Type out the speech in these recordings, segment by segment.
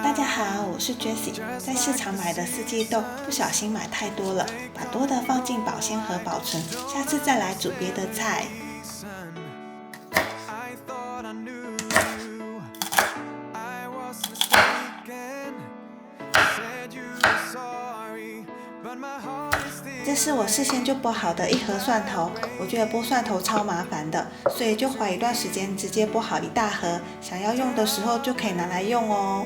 大家好，我是 Jessie。在市场买的四季豆，不小心买太多了，把多的放进保鲜盒保存，下次再来煮别的菜。这是我事先就剥好的一盒蒜头，我觉得剥蒜头超麻烦的，所以就花一段时间直接剥好一大盒，想要用的时候就可以拿来用哦。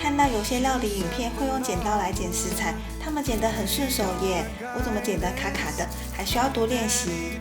看到有些料理影片会用剪刀来剪食材，他们剪得很顺手耶，我怎么剪得卡卡的，还需要多练习。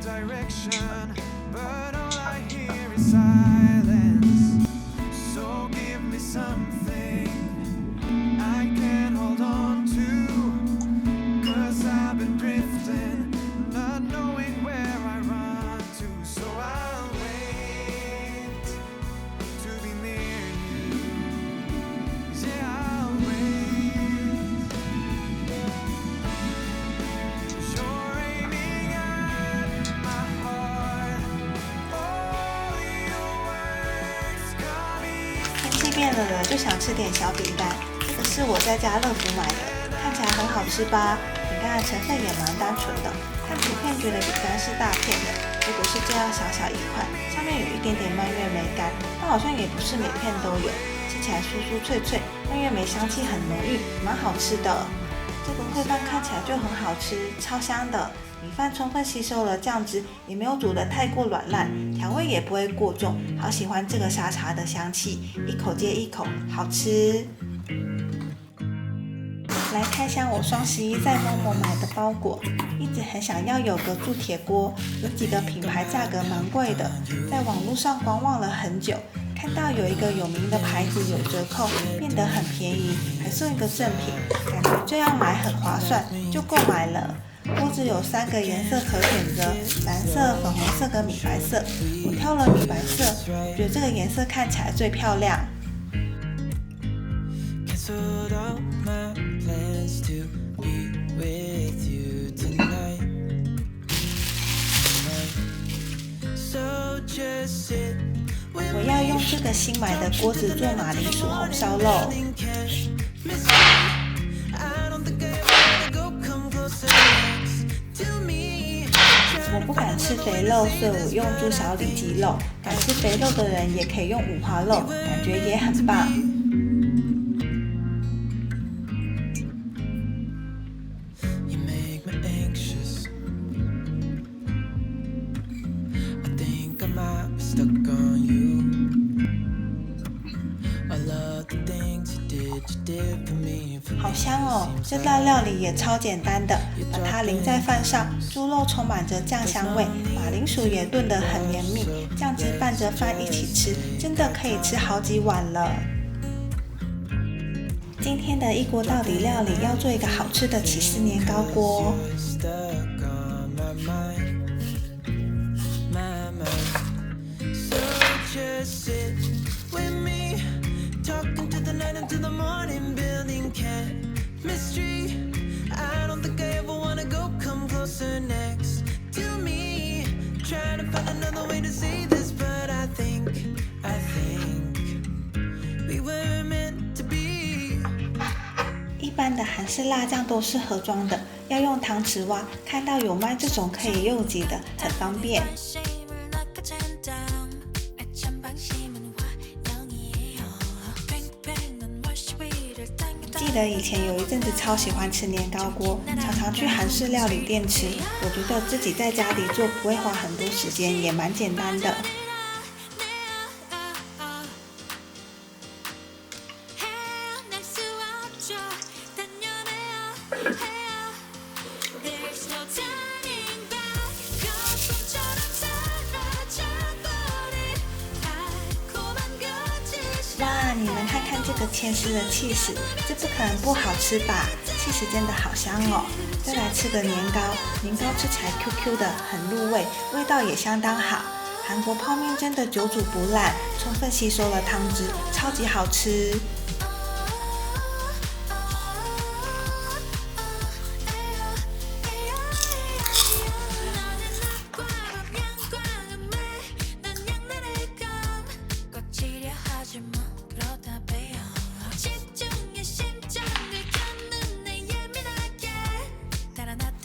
变了就想吃点小饼干，这个是我在家乐福买的，看起来很好吃吧？饼干的成分也蛮单纯的，看图片觉得饼干是大片的，如果是这样小小一块，上面有一点点蔓越莓干，但好像也不是每片都有，吃起来酥酥脆脆，蔓越莓香气很浓郁，蛮好吃的。这个烩饭看起来就很好吃，超香的。米饭充分吸收了酱汁，也没有煮得太过软烂，调味也不会过重，好喜欢这个沙茶的香气，一口接一口，好吃。来开箱我双11在Momo买的包裹，一直很想要有个铸铁锅，有几个品牌价格蛮贵的，在网络上观望了很久，看到有一个有名的牌子有折扣，变得很便宜，还送一个赠品，感觉这样买很划算，就购买了。锅子有3个颜色可选择，蓝色、粉红色跟米白色。我挑了米白色，觉得这个颜色看起来最漂亮。我要用这个新买的锅子做马铃薯红烧肉。我不敢吃肥肉，所以我用猪小里脊肉。敢吃肥肉的人也可以用五花肉，感觉也很棒。好香哦！这道料理也超简单的，把它淋在饭上，猪肉充满着酱香味，马铃薯也炖得很绵密，酱汁拌着饭一起吃，真的可以吃好几碗了。今天的一锅到底料理要做一个好吃的起司年糕锅。一般的韩式辣酱都是盒装的，要用汤匙挖，看到有卖这种可以用挤的，很方便。记得以前有一阵子超喜欢吃年糕锅，常常去韩式料理店吃。我觉得自己在家里做不会花很多时间，也蛮简单的。哇，你们看看这个牵丝的起司，这不可能不好吃吧？起司真的好香哦！再来吃个年糕，年糕吃起来 QQ 的，很入味，味道也相当好。韩国泡面真的久煮不烂，充分吸收了汤汁，超级好吃。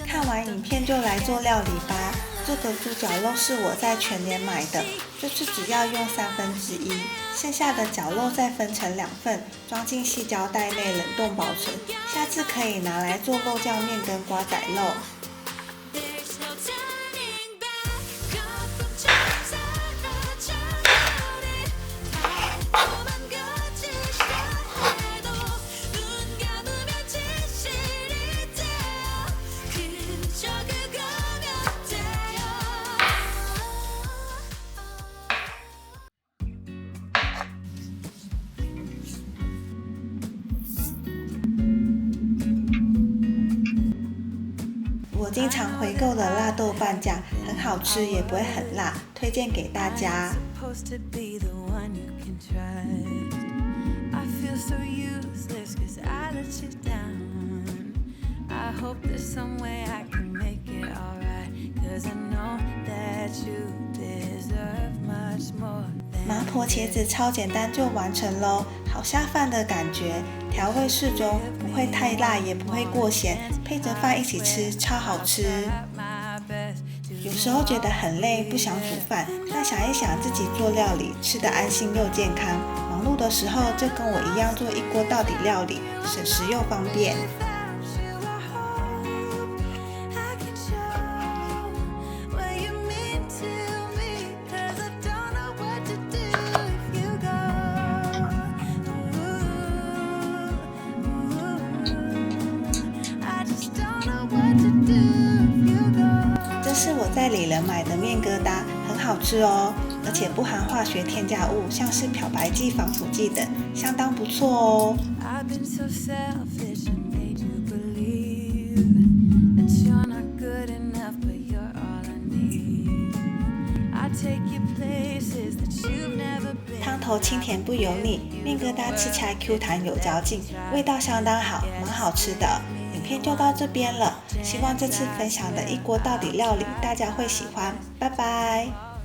看完影片就来做料理吧。这个猪脚肉是我在全联买的，这次只要用1/3，剩下的绞肉再分成2份，装进细胶袋内冷冻保存，下次可以拿来做肉酱面跟瓜仔肉。我经常回购的辣豆瓣酱很好吃，也不会很辣，推荐给大家。麻婆茄子超简单就完成咯，好下饭的感觉，调味适中，不会太辣也不会过咸，配着饭一起吃超好吃。有时候觉得很累，不想煮饭，但想一想自己做料理，吃得安心又健康，忙碌的时候就跟我一样做一锅到底料理，省时又方便。这是我在里仁买的面疙瘩，很好吃哦，而且不含化学添加物，像是漂白剂、防腐剂等，相当不错哦。汤头清甜不油腻，面疙瘩吃起来 Q 弹有嚼劲，味道相当好，蛮好吃的。影片就到这边了，希望这次分享的一锅到底料理大家会喜欢，拜拜。